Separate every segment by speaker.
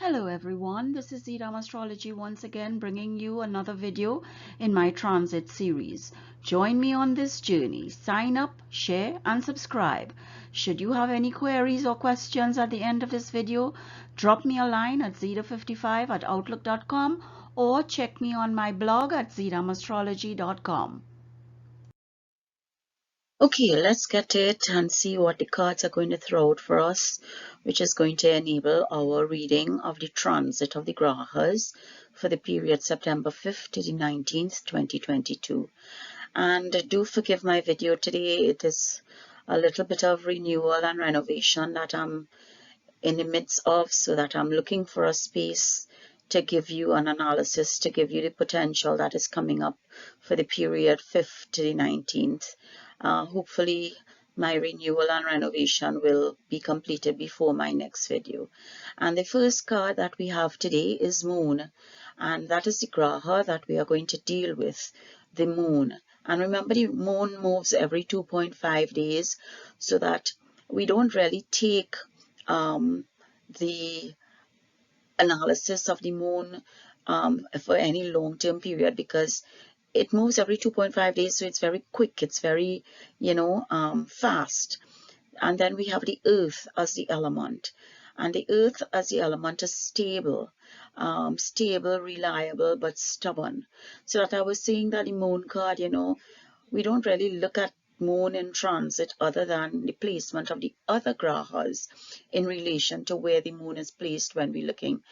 Speaker 1: Hello everyone, this is zeedamastrology once again bringing you another video in my transit series. Join me on this journey. Sign up, share and subscribe. Should you have any queries or questions at the end of this video, drop me a line at zeeda55@outlook.com or check me on my blog at zeedamastrology.com. Okay, let's get it and see what the cards are going to throw out for us, which is going to enable our reading of the transit of the grahas for the period September 5th to the 19th, 2022. And do forgive my video today. It is a little bit of renewal and renovation that I'm in the midst of, so that I'm looking for a space to give you an analysis, to give you the potential that is coming up for the period 5th to the 19th. Hopefully my renewal and renovation will be completed before my next video. And the first card that we have today is Moon, and that is the graha that we are going to deal with, the Moon. And remember, the Moon moves every 2.5 days, so that we don't really take the analysis of the Moon for any long-term period, because it moves every 2.5 days, so it's very quick, it's very, fast. And then we have the Earth as the element, and the Earth as the element is stable, reliable, but stubborn. So that I was saying that the Moon card, we don't really look at Moon in transit other than the placement of the other grahas in relation to where the Moon is placed when we're looking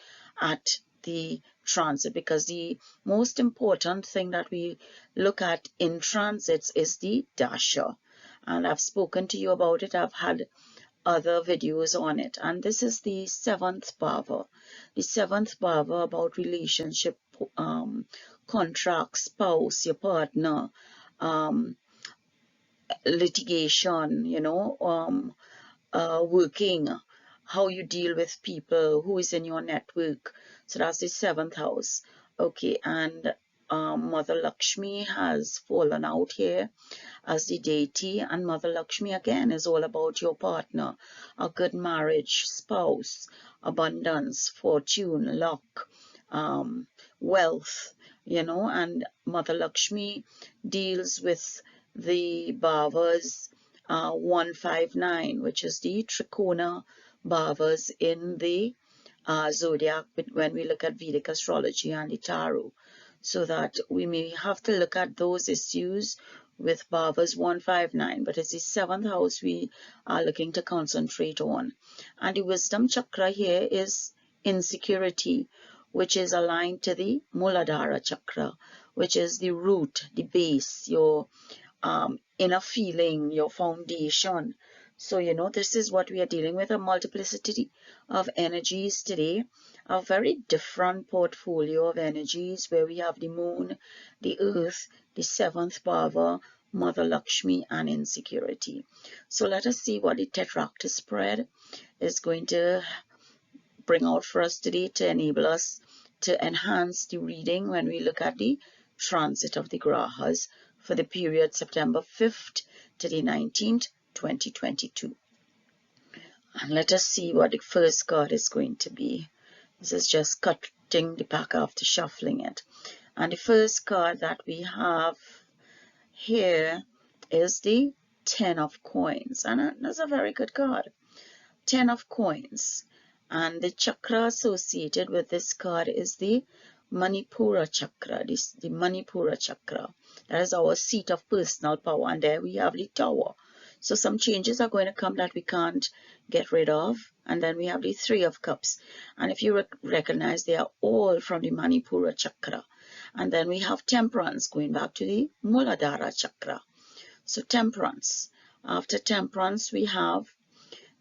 Speaker 1: at the transit, because the most important thing that we look at in transits is the dasha, and I've spoken to you about it. I've had other videos on it, and this is the seventh bhava. The seventh bhava about relationship, contract, spouse, your partner, litigation, working, how you deal with people, who is in your network. So that's the seventh house. Okay, and Mother Lakshmi has fallen out here as the deity, and Mother Lakshmi again is all about your partner, a good marriage, spouse, abundance, fortune, luck, wealth, and Mother Lakshmi deals with the bhavas 159, which is the Trikona bhavas in the zodiac when we look at Vedic astrology and the tarot. So that we may have to look at those issues with bhavas 159, but it's the seventh house we are looking to concentrate on. And the wisdom chakra here is insecurity, which is aligned to the Muladhara chakra, which is the root, the base, your inner feeling, your foundation. So, this is what we are dealing with, a multiplicity of energies today, a very different portfolio of energies, where we have the Moon, the Earth, the seventh bhava, Mother Lakshmi, and insecurity. So let us see what the tetractys spread is going to bring out for us today to enable us to enhance the reading when we look at the transit of the grahas for the period September 5th to the 19th, 2022. And let us see what the first card is going to be. This is just cutting the pack after shuffling it. And the first card that we have here is the Ten of Coins. And that's a very good card. Ten of Coins. And the chakra associated with this card is the Manipura chakra, the Manipura chakra. That is our seat of personal power, and there we have the Tower. So some changes are going to come that we can't get rid of. And then we have the Three of Cups, and if you recognize, they are all from the Manipura chakra. And then we have Temperance, going back to the Muladhara chakra. So Temperance. After Temperance, we have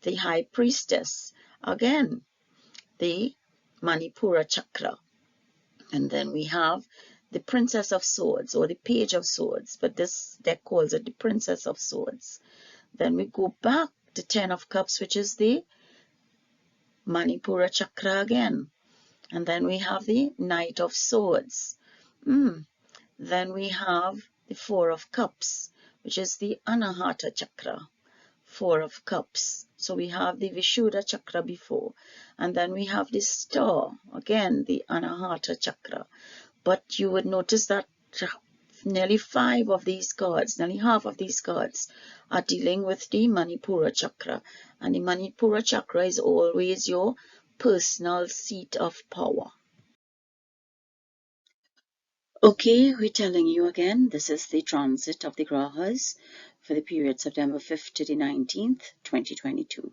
Speaker 1: the High Priestess, again the Manipura chakra. And then we have the Princess of Swords, or the Page of Swords, but this deck calls it the Princess of Swords. Then we go back to Ten of Cups, which is the Manipura chakra again. And then we have the Knight of Swords. Then we have the Four of Cups, which is the Anahata chakra. Four of Cups. So we have the Vishuddha chakra before, and then we have the star, again the Anahata chakra. But you would notice that nearly 5 of these cards, nearly half of these cards, are dealing with the Manipura chakra. And the Manipura chakra is always your personal seat of power. Okay, we're telling you again, this is the transit of the Grahas for the period September 5th to the 19th, 2022.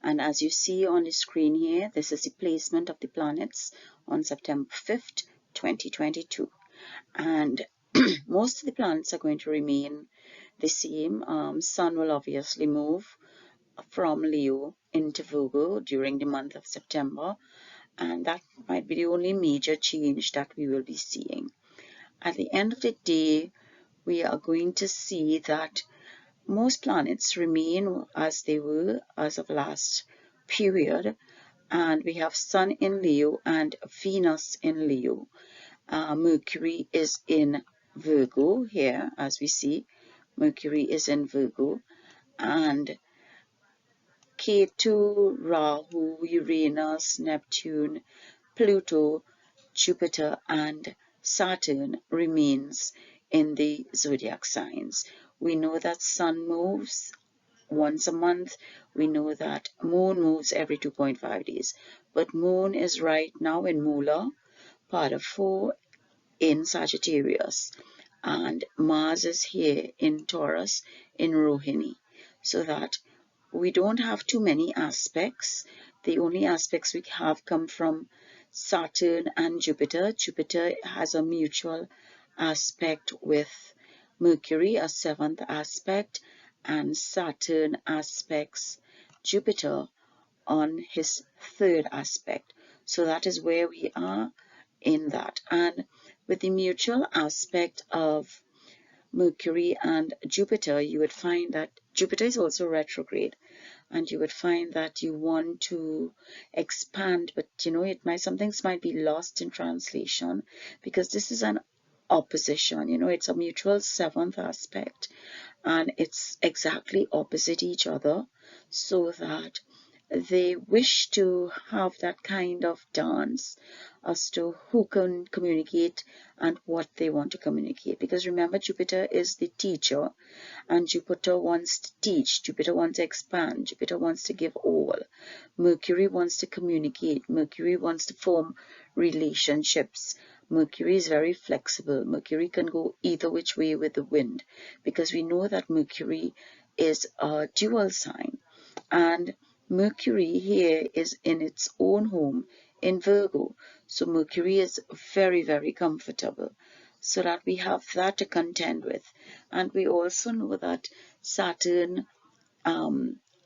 Speaker 1: And as you see on the screen here, this is the placement of the planets on September 5th, 2022. And most of the planets are going to remain the same. Sun will obviously move from Leo into Virgo during the month of September, and that might be the only major change that we will be seeing. At the end of the day, we are going to see that most planets remain as they were as of last period, and we have Sun in Leo and Venus in Leo. Mercury is in Virgo here, as we see. Mercury is in Virgo, and Ketu, Rahu, Uranus, Neptune, Pluto, Jupiter, and Saturn remains in the zodiac signs. We know that Sun moves once a month. We know that Moon moves every 2.5 days. But Moon is right now in Mula, part of 4 in Sagittarius, and Mars is here in Taurus in Rohini, so that we don't have too many aspects. The only aspects we have come from Saturn and Jupiter. Jupiter has a mutual aspect with Mercury, a 7th aspect, and Saturn aspects Jupiter on his 3rd aspect. So that is where we are in that. And with the mutual aspect of Mercury and Jupiter, you would find that Jupiter is also retrograde, and you would find that you want to expand, but it might, some things might be lost in translation, because this is an opposition. It's a mutual 7th aspect, and it's exactly opposite each other, so that they wish to have that kind of dance as to who can communicate and what they want to communicate. Because remember, Jupiter is the teacher, and Jupiter wants to teach, Jupiter wants to expand, Jupiter wants to give all. Mercury wants to communicate, Mercury wants to form relationships. Mercury is very flexible. Mercury can go either which way with the wind, because we know that Mercury is a dual sign, and Mercury here is in its own home in Virgo. So Mercury is very, very comfortable. So that we have that to contend with. And we also know that Saturn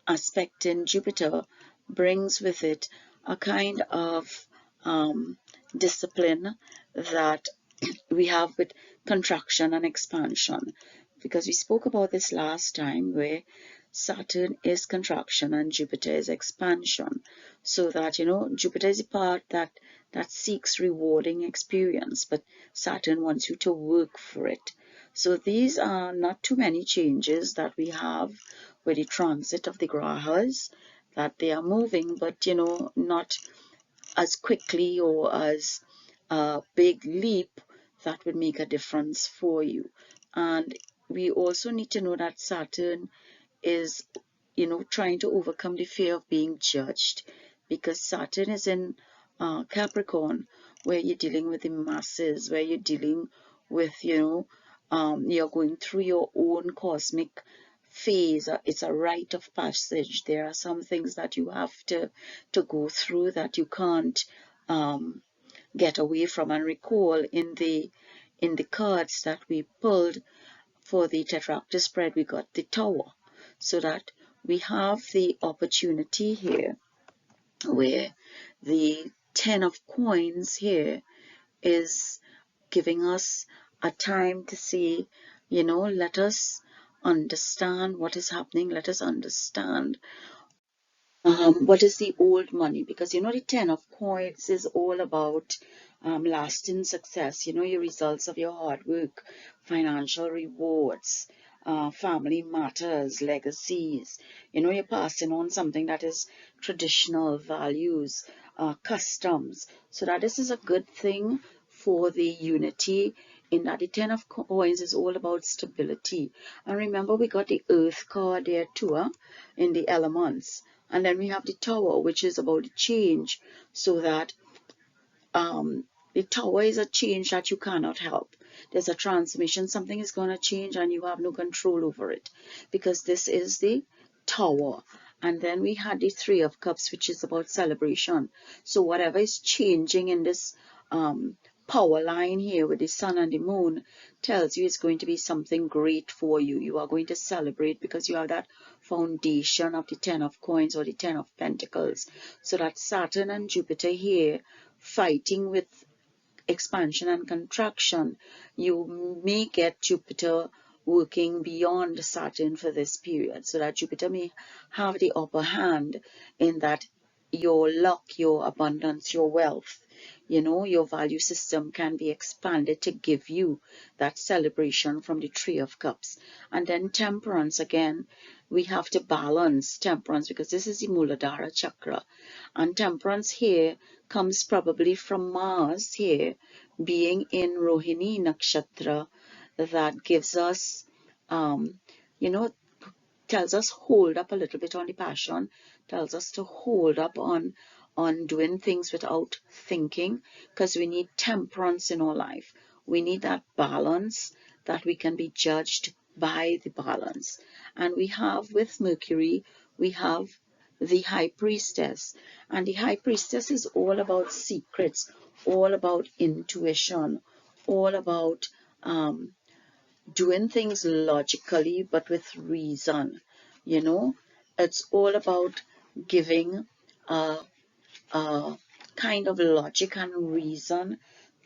Speaker 1: aspect in Jupiter brings with it a kind of discipline that we have with contraction and expansion. Because we spoke about this last time, where Saturn is contraction and Jupiter is expansion. So that, Jupiter is a part that seeks rewarding experience, but Saturn wants you to work for it. So these are not too many changes that we have with the transit of the Grahas, that they are moving, but, not as quickly or as a big leap that would make a difference for you. And we also need to know that Saturn is, trying to overcome the fear of being judged, because Saturn is in Capricorn, where you're dealing with the masses, where you're dealing with, you're going through your own cosmic phase. It's a rite of passage. There are some things that you have to go through that you can't get away from. And recall in the cards that we pulled for the tetractys spread, we got the Tower, so that we have the opportunity here where the 10 of coins here is giving us a time to see, let us understand what is happening. Let us understand what is the old money, because the 10 of coins is all about lasting success, your results of your hard work, financial rewards, family matters, legacies. You're passing on something that is traditional values, customs. So that this is a good thing for the unity, in that the Ten of Coins is all about stability. And remember, we got the Earth card there too, in the elements. And then we have the Tower, which is about the change, so that the Tower is a change that you cannot help. There's a transmission, something is going to change and you have no control over it, because this is the Tower. And then we had the Three of Cups, which is about celebration. So whatever is changing in this power line here with the Sun and the Moon tells you it's going to be something great for you. You are going to celebrate because you have that foundation of the Ten of Coins or the Ten of Pentacles. So that Saturn and Jupiter here fighting with expansion and contraction, you may get Jupiter working beyond Saturn for this period, so that Jupiter may have the upper hand in that your luck, your abundance, your wealth, your value system can be expanded to give you that celebration from the Three of Cups. And then Temperance, again, we have to balance Temperance because this is the Muladhara chakra. And Temperance here comes probably from Mars here being in Rohini Nakshatra, that gives us, tells us hold up a little bit on the passion, tells us to hold up on doing things without thinking, because we need temperance in our life. We need that balance, that we can be judged by the balance. And we have with Mercury, we have the High Priestess. And the High Priestess is all about secrets, all about intuition, all about doing things logically but with reason. It's all about giving a kind of logic and reason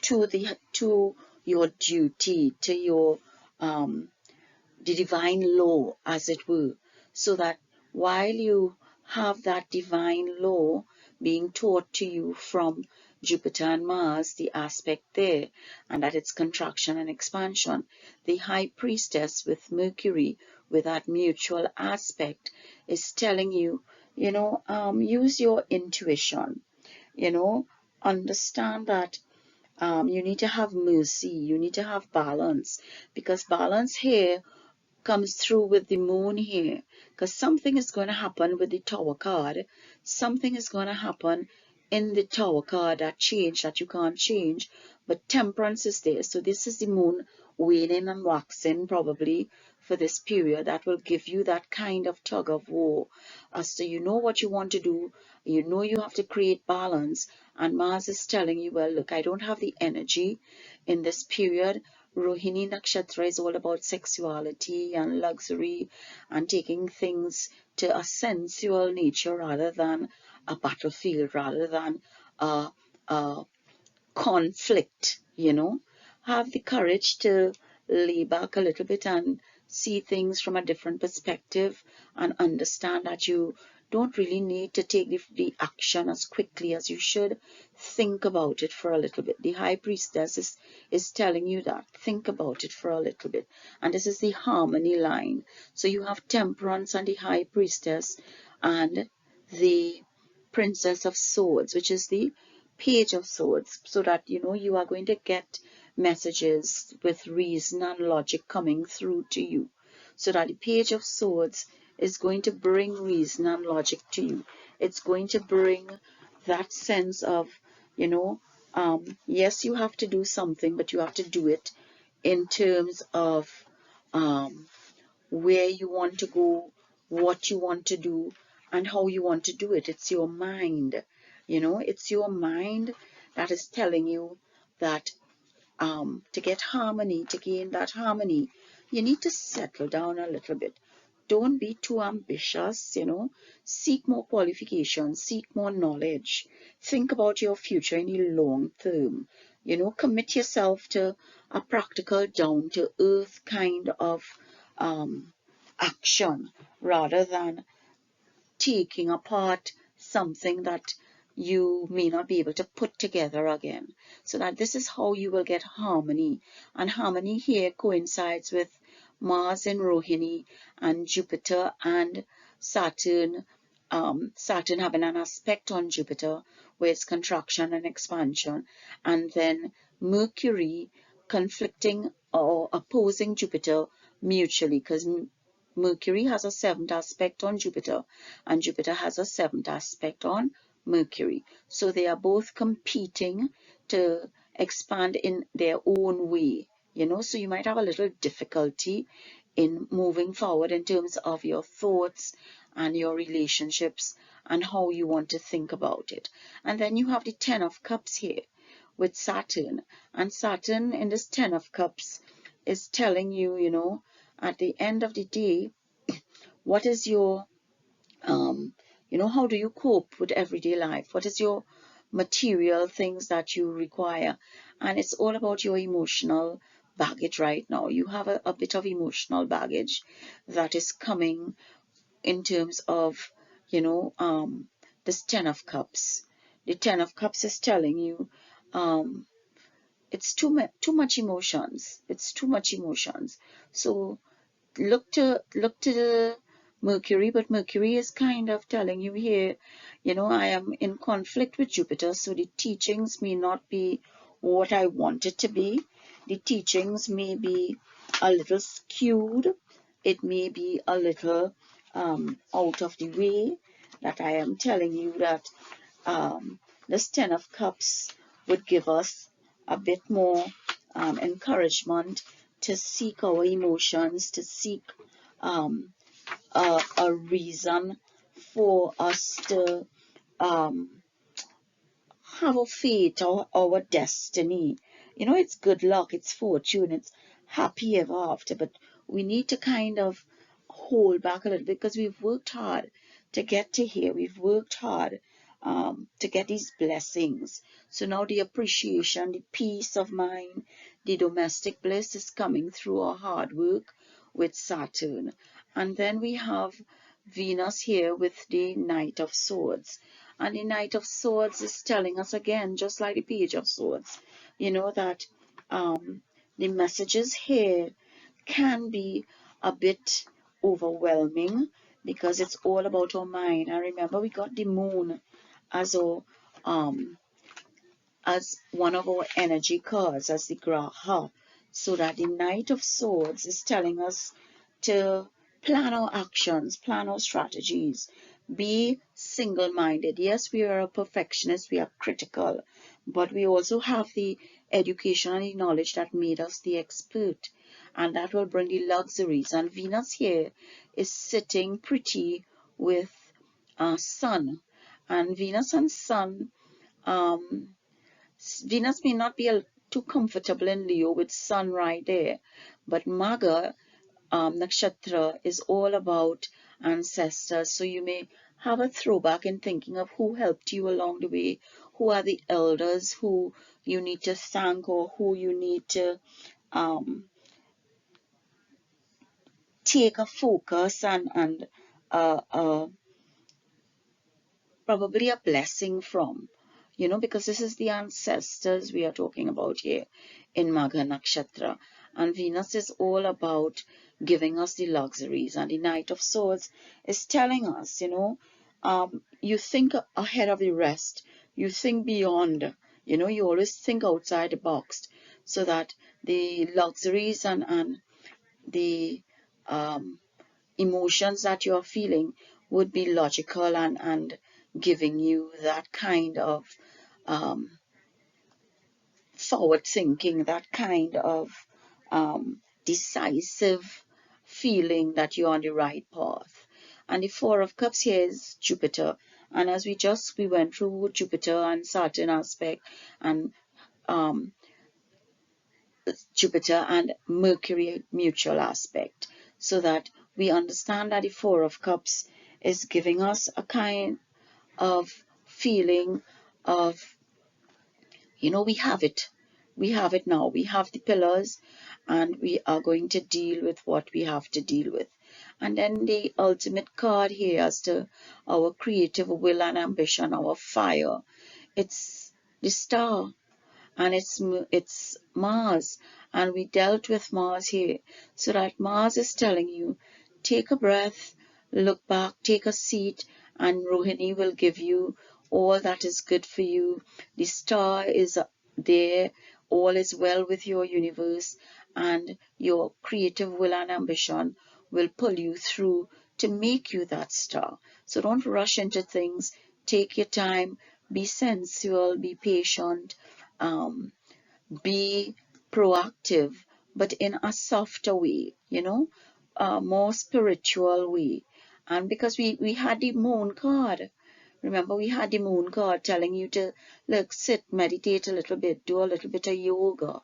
Speaker 1: to your duty, to your the divine law, as it were, so that while you have that divine law being taught to you from Jupiter and Mars, the aspect there, and that it's contraction and expansion, the High Priestess with Mercury, with that mutual aspect, is telling you, use your intuition, understand that you need to have mercy, you need to have balance, because balance here comes through with the Moon here, because something is going to happen with the Tower card. Something is going to happen in the Tower card, that change that you can't change, but Temperance is there. So this is the Moon waning and waxing probably for this period, that will give you that kind of tug of war as to what you want to do, you have to create balance. And Mars is telling you, well, look, I don't have the energy in this period. Rohini Nakshatra is all about sexuality and luxury and taking things to a sensual nature rather than a battlefield, rather than a conflict. Have the courage to lay back a little bit and see things from a different perspective, and understand that you don't really need to take the action as quickly as you should. Think about it for a little bit. The High Priestess is telling you that. Think about it for a little bit. And this is the harmony line. So you have Temperance and the High Priestess and the Princess of Swords, which is the Page of Swords, so that you are going to get messages with reason and logic coming through to you. So that the Page of Swords is going to bring reason and logic to you. It's going to bring that sense of, yes, you have to do something, but you have to do it in terms of where you want to go, what you want to do, and how you want to do it. It's your mind. It's your mind that is telling you that to get harmony, to gain that harmony, you need to settle down a little bit. Don't be too ambitious, Seek more qualifications, seek more knowledge. Think about your future in the long term. Commit yourself to a practical, down-to-earth kind of action, rather than taking apart something that you may not be able to put together again. So that this is how you will get harmony. And harmony here coincides with Mars in Rohini, and Jupiter and Saturn, Saturn having an aspect on Jupiter where it's contraction and expansion, and then Mercury conflicting or opposing Jupiter mutually, because Mercury has a 7th aspect on Jupiter and Jupiter has a 7th aspect on Mercury. So they are both competing to expand in their own way, you know. So you might have a little difficulty in moving forward in terms of your thoughts and your relationships and how you want to think about it. And then you have the 10 of Cups here with Saturn, and Saturn in this 10 of Cups is telling you, you know, at the end of the day, what is your you know, how do you cope with everyday life? What is your material things that you require? And it's all about your emotional baggage right now. You have a bit of emotional baggage that is coming in terms of, you know, this 10 of Cups. The 10 of Cups is telling you it's too much emotions. It's too much emotions. So look to the Mercury, but Mercury is kind of telling you here, you know, I am in conflict with Jupiter, so the teachings may not be what I want it to be. The teachings may be a little skewed. It may be a little out of the way, that I am telling you that this 10 of Cups would give us a bit more encouragement to seek our emotions, to seek a reason for us to have a fate or our destiny. You know, it's good luck, it's fortune, it's happy ever after, but we need to kind of hold back a little bit because we've worked hard to get to here. We've worked hard to get these blessings. So now the appreciation, the peace of mind, the domestic bliss is coming through our hard work with Saturn. And then we have Venus here with the Knight of Swords. And the Knight of Swords is telling us again, just like the Page of Swords, you know, that the messages here can be a bit overwhelming because it's all about our mind. And remember, we got the Moon as our as one of our energy cards, as the Graha. So that the Knight of Swords is telling us to plan our actions, plan our strategies, be single-minded. Yes, we are a perfectionist, we are critical, but we also have the education and the knowledge that made us the expert, and that will bring the luxuries. And Venus here is sitting pretty with Sun, and Venus and Sun, Venus may not be too comfortable in Leo with Sun right there, but Magha Nakshatra is all about ancestors. So you may have a throwback in thinking of who helped you along the way, who are the elders who you need to thank, or who you need to take a focus and probably a blessing from, you know, because this is the ancestors we are talking about here in Magha Nakshatra. And Venus is all about giving us the luxuries. And the Knight of Swords is telling us, you know, you think ahead of the rest, you think beyond, you know, you always think outside the box, so that the luxuries and the emotions that you're feeling would be logical and giving you that kind of forward thinking, that kind of decisive feeling that you're on the right path. And the Four of Cups here is Jupiter. And as we went through Jupiter and Saturn aspect, and Jupiter and Mercury mutual aspect, so that we understand that the Four of Cups is giving us a kind of feeling of, you know, we have it now, we have the pillars, and we are going to deal with what we have to deal with. And then the ultimate card here as to our creative will and ambition, our fire, it's the Star. and it's Mars, and we dealt with Mars here. So that Mars is telling you, take a breath, look back, take a seat, and Rohini will give you all that is good for you. The star is there, all is well with your universe, and your creative will and ambition will pull you through to make you that star. So don't rush into things, take your time, be sensual, be patient, um, be proactive, but in a softer way, a more spiritual way. And because we had the moon card, remember we had the moon card telling you to look, sit, meditate a little bit, do a little bit of yoga,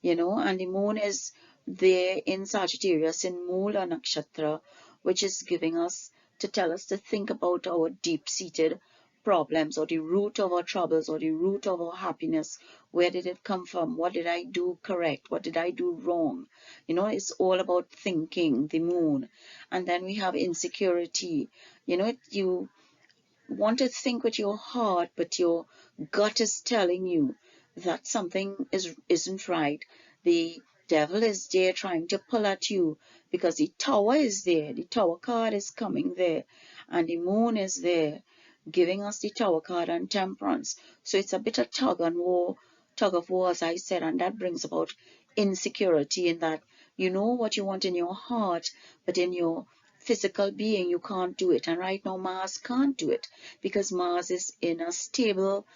Speaker 1: and the moon is there in Sagittarius in Mula Nakshatra, which is giving us to tell us to think about our deep-seated problems, or the root of our troubles, or the root of our happiness. Where did it come from? What did I do correct? What did I do wrong? It's all about thinking, the moon. And then we have insecurity. You want to think with your heart, but your gut is telling you that something isn't right. The devil is there trying to pull at you, because the tower is there. The tower card is coming there, and the moon is there, giving us the tower card and temperance. So it's a bit of tug of war, as I said, and that brings about insecurity, in that you know what you want in your heart, but in your physical being you can't do it. And right now Mars can't do it, because Mars is in a stable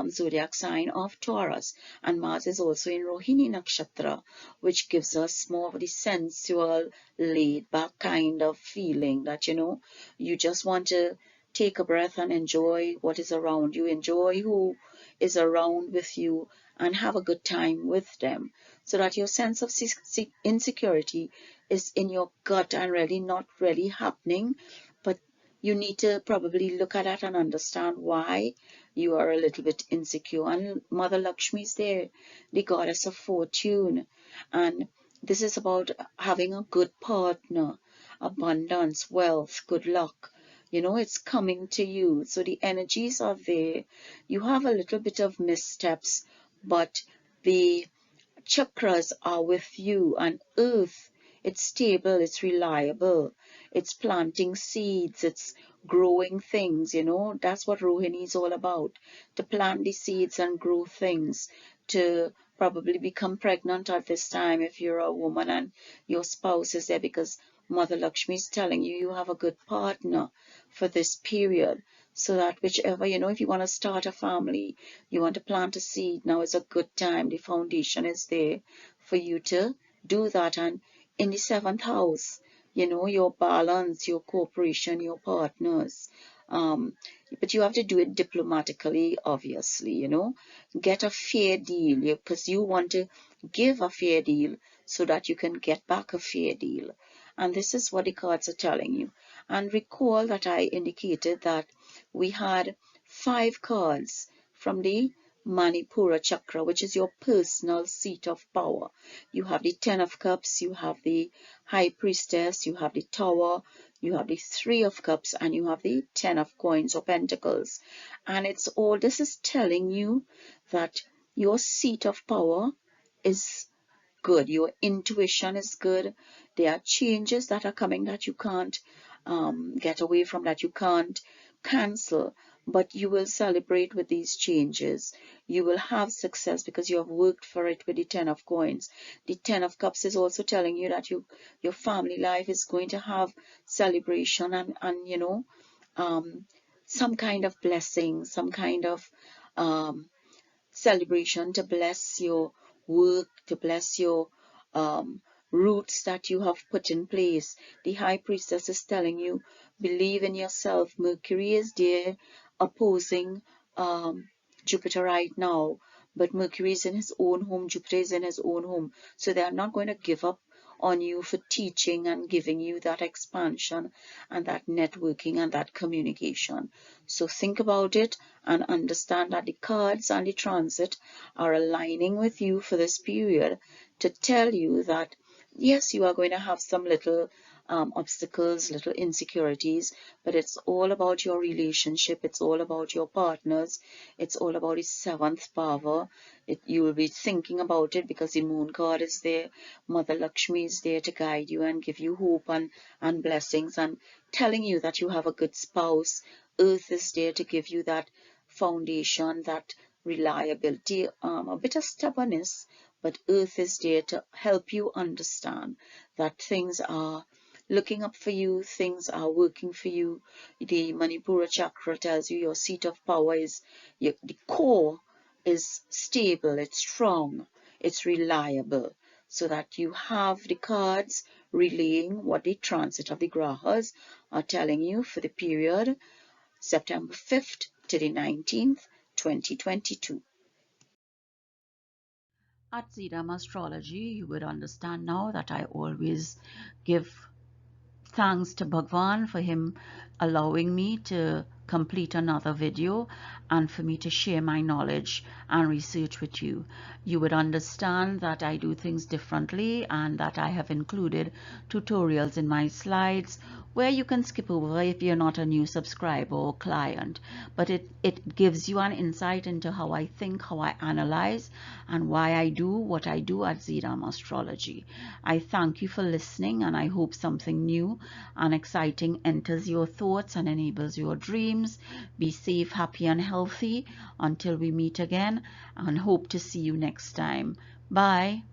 Speaker 1: zodiac sign of Taurus, and Mars is also in Rohini Nakshatra, which gives us more of the sensual, laid back kind of feeling that you just want to take a breath and enjoy what is around you, enjoy who is around with you, and have a good time with them, so that your sense of insecurity is in your gut and really not really happening. But you need to probably look at that and understand why you are a little bit insecure. And Mother Lakshmi is there, the goddess of fortune, and this is about having a good partner, abundance, wealth, good luck. It's coming to you. So the energies are there. You have a little bit of missteps, but the chakras are with you, and earth, it's stable, it's reliable, it's planting seeds, it's growing things. That's what Rohini is all about, to plant the seeds and grow things, to probably become pregnant at this time if you're a woman and your spouse is there, because Mother Lakshmi is telling you you have a good partner for this period. So that whichever, if you want to start a family, you want to plant a seed, now is a good time. The foundation is there for you to do that. And in the 7th house, your balance, your cooperation, your partners. But you have to do it diplomatically, obviously, get a fair deal, because you want to give a fair deal so that you can get back a fair deal. And this is what the cards are telling you. And recall that I indicated that we had 5 cards from the Manipura chakra, which is your personal seat of power. You have the 10 of Cups, you have the High Priestess, you have the Tower, you have the 3 of Cups, and you have the 10 of Coins or Pentacles. And this is telling you that your seat of power is good, your intuition is good. There are changes that are coming that you can't get away from, that you can't cancel, but you will celebrate with these changes. You will have success because you have worked for it with the 10 of Coins. The 10 of Cups is also telling you that your family life is going to have celebration and some kind of blessing, some kind of celebration to bless your work, to bless your roots that you have put in place. The High Priestess is telling you, believe in yourself. Mercury is there opposing Jupiter right now, but Mercury is in his own home, Jupiter is in his own home. So they are not going to give up on you for teaching and giving you that expansion and that networking and that communication. So think about it and understand that the cards and the transit are aligning with you for this period to tell you that yes, you are going to have some little obstacles, little insecurities, but it's all about your relationship. It's all about your partners. It's all about his seventh bhava. You will be thinking about it because the moon card is there. Mother Lakshmi is there to guide you and give you hope and blessings and telling you that you have a good spouse. Earth is there to give you that foundation, that reliability, a bit of stubbornness, but Earth is there to help you understand that things are looking up for you, things are working for you. The Manipura chakra tells you your seat of power is, the core is stable, it's strong, it's reliable, so that you have the cards relaying what the transit of the grahas are telling you for the period September 5th to the 19th, 2022. At zeedamastrology, you would understand now that I always give thanks to Bhagwan for him allowing me to complete another video and for me to share my knowledge and research with you. You would understand that I do things differently and that I have included tutorials in my slides where you can skip over if you're not a new subscriber or client, but it gives you an insight into how I think, how I analyze, and why I do what I do at zeedamastrology. I thank you for listening, and I hope something new and exciting enters your thoughts and enables your dreams. Be safe, happy, and healthy until we meet again, and hope to see you next time. Bye.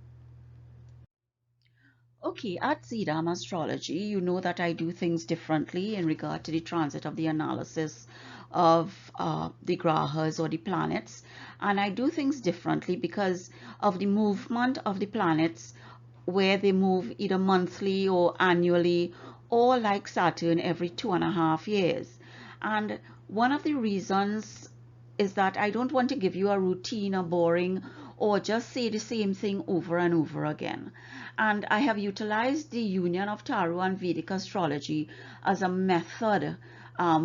Speaker 1: Okay, at zeedamastrology, you know that I do things differently in regard to the transit of the analysis of the grahas or the planets, and I do things differently because of the movement of the planets, where they move either monthly or annually, or like Saturn every 2.5 years. And one of the reasons is that I don't want to give you a routine or boring or just say the same thing over and over again. And I have utilized the union of tarot and Vedic astrology as a method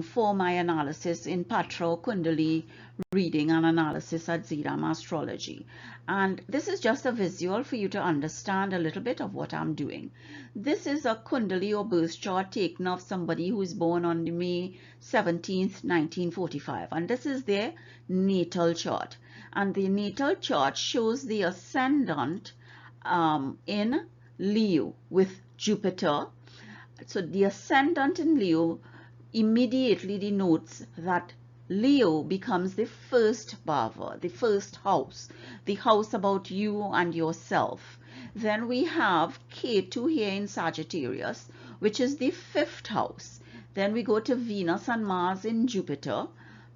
Speaker 1: for my analysis in Patra or Kundali reading and analysis at zeedamastrology. And this is just a visual for you to understand a little bit of what I'm doing. This is a Kundali or birth chart taken of somebody who is born on May 17th, 1945. And this is their natal chart. And the natal chart shows the ascendant in Leo with Jupiter. So the ascendant in Leo immediately denotes that Leo becomes the first bhava, the first house, the house about you and yourself. Then we have Ketu here in Sagittarius, which is the fifth house. Then we go to Venus and Mars in Jupiter,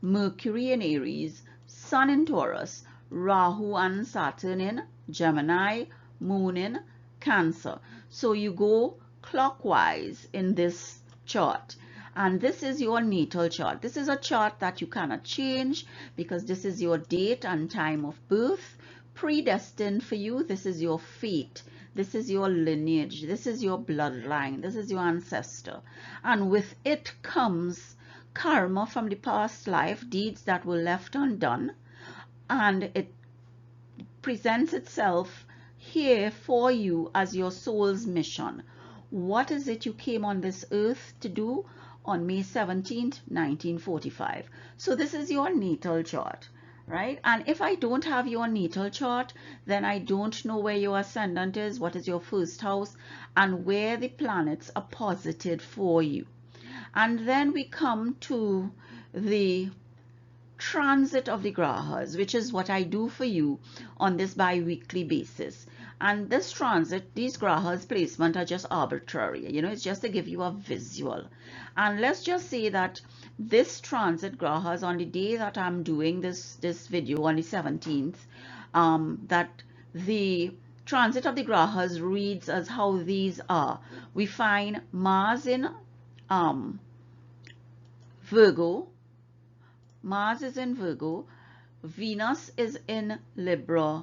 Speaker 1: Mercury in Aries, Sun in Taurus, Rahu and Saturn in Gemini, Moon in Cancer. So you go clockwise in this chart. And this is your natal chart. This is a chart that you cannot change because this is your date and time of birth, predestined for you. This is your fate. This is your lineage. This is your bloodline. This is your ancestor. And with it comes karma from the past life, deeds that were left undone. And it presents itself here for you as your soul's mission. What is it you came on this earth to do on May 17th, 1945? So this is your natal chart, right? And if I don't have your natal chart, then I don't know where your ascendant is, what is your first house, and where the planets are posited for you. And then we come to the transit of the grahas, which is what I do for you on this bi-weekly basis. And this transit, these grahas placement are just arbitrary, you know, it's just to give you a visual. And let's just say that this transit grahas on the day that I'm doing this video on the 17th, that the transit of the grahas reads as how these are. We find Mars in Virgo. Mars is in Virgo, Venus is in Libra,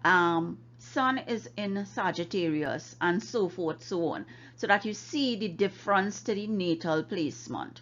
Speaker 1: Sun is in Sagittarius, and so forth, so on, so that you see the difference to the natal placement.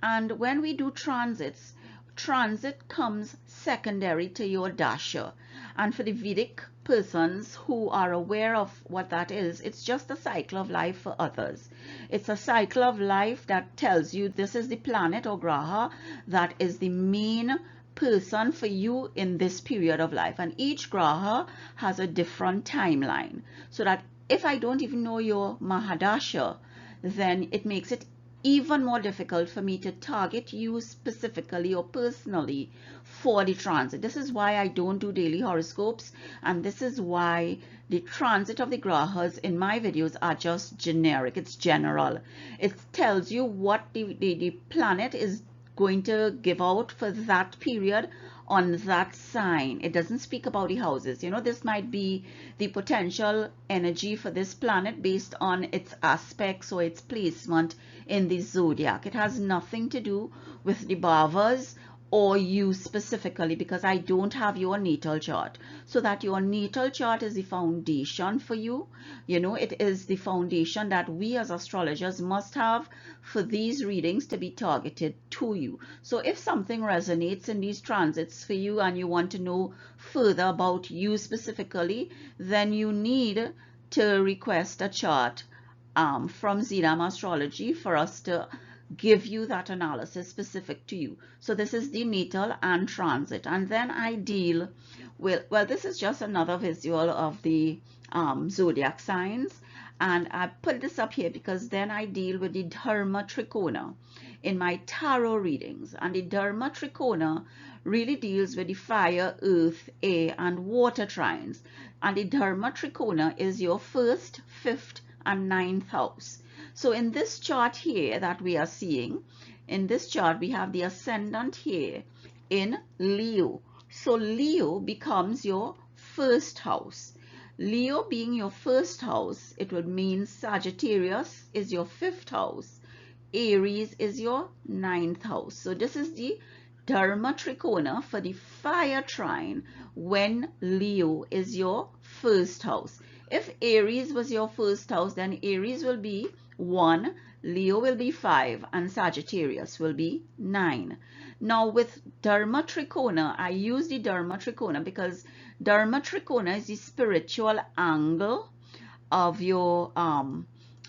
Speaker 1: And when we do transits, transit comes secondary to your dasha, And for the Vedic persons who are aware of what that is, it's just a cycle of life for others. It's a cycle of life that tells you this is the planet or graha that is the main person for you in this period of life, and each graha has a different timeline, so that if I don't even know your Mahadasha, then it makes it even more difficult for me to target you specifically or personally for the transit. This is why I don't do daily horoscopes, and this is why the transit of the grahas in my videos are just generic. It's general. It tells you what the planet is going to give out for that period on that sign. It doesn't speak about the houses. You know, this might be the potential energy for this planet based on its aspects or its placement in the zodiac. It has nothing to do with the bhavas or you specifically, because I don't have your natal chart. So that your natal chart is the foundation for you. You know, it is the foundation that we as astrologers must have for these readings to be targeted to you. So if something resonates in these transits for you and you want to know further about you specifically, then you need to request a chart from Astrology for us to give you that analysis specific to you. So this is the natal and transit, and then I deal with, well, this is just another visual of the zodiac signs, and I put this up here because then I deal with the Dharma Trikona in my tarot readings, and the Dharma Trikona really deals with the fire, earth, air, and water trines, and the Dharma Trikona is your 1st, 5th, and 9th house. So in this chart here that we are seeing, in this chart we have the ascendant here in Leo. So Leo becomes your 1st house. Leo being your 1st house, it would mean Sagittarius is your 5th house. Aries is your 9th house. So this is the Dharma Trikona for the fire trine when Leo is your 1st house. If Aries was your 1st house, then Aries will be 1, Leo will be 5, and Sagittarius will be 9. Now with Dharma Trikona, I use the Dharma Trikona because Dharma Trikona is the spiritual angle of your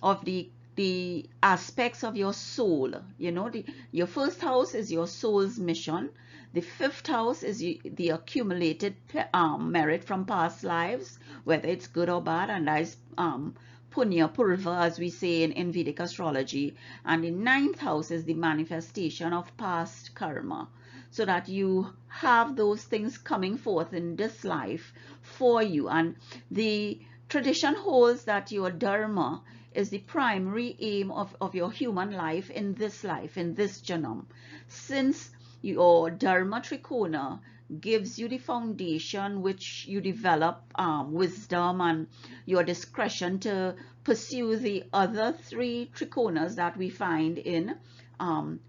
Speaker 1: of the aspects of your soul. You know, your 1st house is your soul's mission. The 5th house is the accumulated merit from past lives, whether it's good or bad, and that is punya purva, as we say in Vedic astrology. And the 9th house is the manifestation of past karma, so that you have those things coming forth in this life for you. And the tradition holds that your dharma is the primary aim of your human life, in this janam. Since your Dharma Trikona gives you the foundation which you develop wisdom and your discretion to pursue the other 3 Trikonas that we find in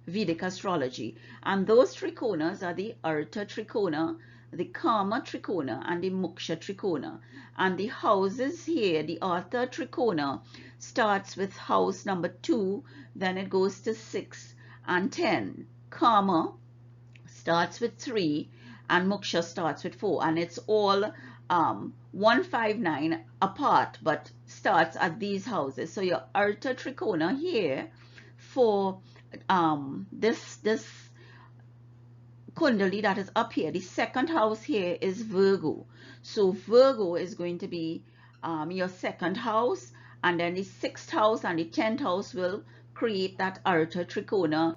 Speaker 1: Vedic astrology. And those Trikonas are the Artha Trikona, the Kama Trikona, and the Moksha Trikona. And the houses here, the Artha Trikona starts with house number 2, then it goes to 6 and 10. Kama starts with 3 and Moksha starts with 4, and it's all 159 apart, but starts at these houses. So your Artha Trikona here for this Kundali that is up here, the 2nd house here is Virgo. So Virgo is going to be your 2nd house, and then the 6th house and the 10th house will create that Artha Trikona,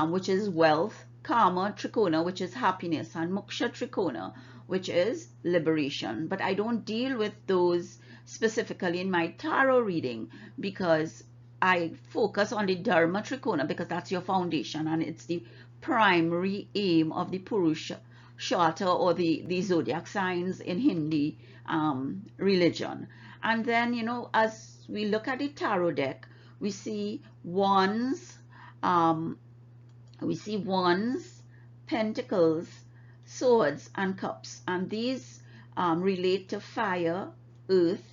Speaker 1: which is wealth, Kama Trikona, which is happiness, and Moksha Trikona, which is liberation. But I don't deal with those specifically in my tarot reading because I focus on the Dharma Trikona, because that's your foundation and it's the primary aim of the Purusha Shata, or the zodiac signs in Hindi religion. And then, you know, as we look at the tarot deck, we see wands, pentacles, swords, and cups, and these relate to fire, earth,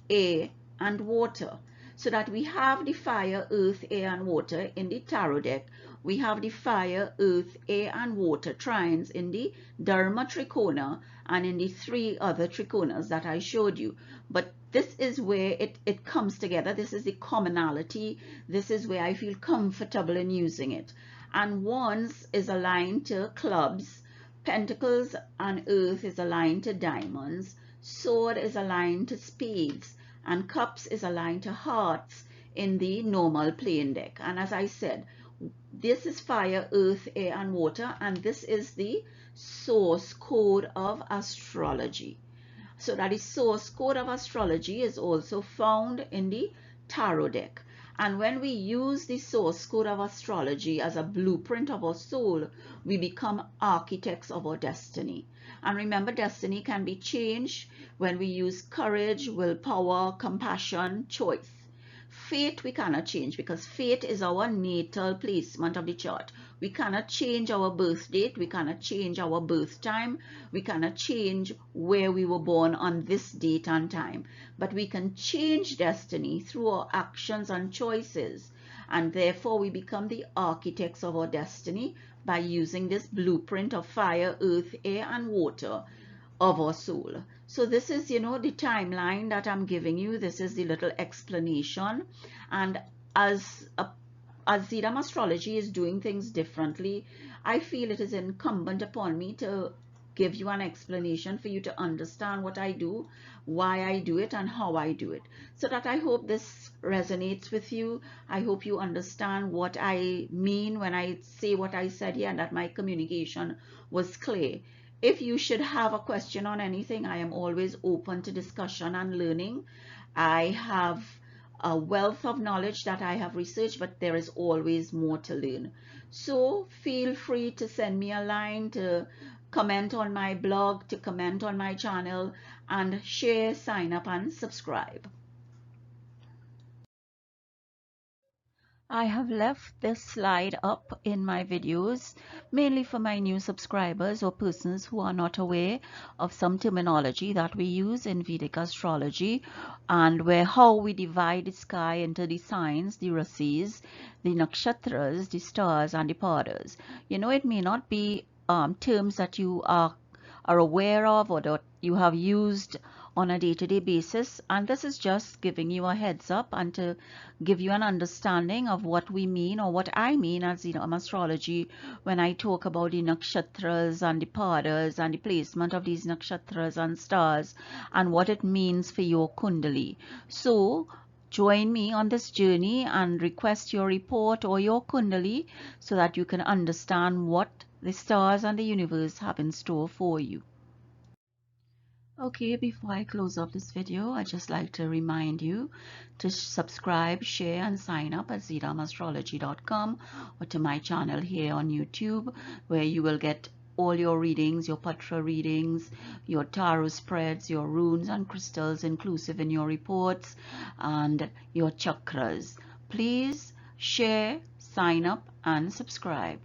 Speaker 1: air, and water. So that we have the fire, earth, air, and water in the tarot deck, we have the fire, earth, air, and water trines in the Dharma Trikona and in the 3 other Trikonas that I showed you. But this is where it comes together. This is the commonality. This is where I feel comfortable in using it. And wands is aligned to clubs. Pentacles and earth is aligned to diamonds. Sword is aligned to spades. And cups is aligned to hearts in the normal plane deck. And as I said, this is fire, earth, air, and water, and this is the source code of astrology. So that the source code of astrology is also found in the tarot deck. And when we use the source code of astrology as a blueprint of our soul, we become architects of our destiny. And remember, destiny can be changed when we use courage, willpower, compassion, choice. Fate we cannot change because fate is our natal placement of the chart. We cannot change our birth date. We cannot change our birth time. We cannot change where we were born on this date and time. But we can change destiny through our actions and choices. And therefore we become the architects of our destiny by using this blueprint of fire, earth, air, and water of our soul. So this is, the timeline that I'm giving you. This is the little explanation. And as zeedamastrology is doing things differently, I feel it is incumbent upon me to give you an explanation for you to understand what I do, why I do it, and how I do it. So that I hope this resonates with you. I hope you understand what I mean when I say what I said here and that my communication was clear. If you should have a question on anything, I am always open to discussion and learning. I have a wealth of knowledge that I have researched, but there is always more to learn. So feel free to send me a line, to comment on my blog, to comment on my channel, and share, sign up, and subscribe. I have left this slide up in my videos mainly for my new subscribers or persons who are not aware of some terminology that we use in Vedic astrology, and how we divide the sky into the signs, the rasis, the nakshatras, the stars, and the padas. It may not be terms that you are aware of or that you have used on a day-to-day basis, and this is just giving you a heads up and to give you an understanding of what we mean, or what I mean as astrology, when I talk about the nakshatras and the padas and the placement of these nakshatras and stars and what it means for your kundali. So join me on this journey and request your report or your kundali so that you can understand what the stars and the universe have in store for you. Okay, before I close off this video, I'd just like to remind you to subscribe, share, and sign up at zeedamastrology.com or to my channel here on YouTube, where you will get all your readings, your patra readings, your tarot spreads, your runes and crystals inclusive in your reports, and your chakras. Please share, sign up, and subscribe.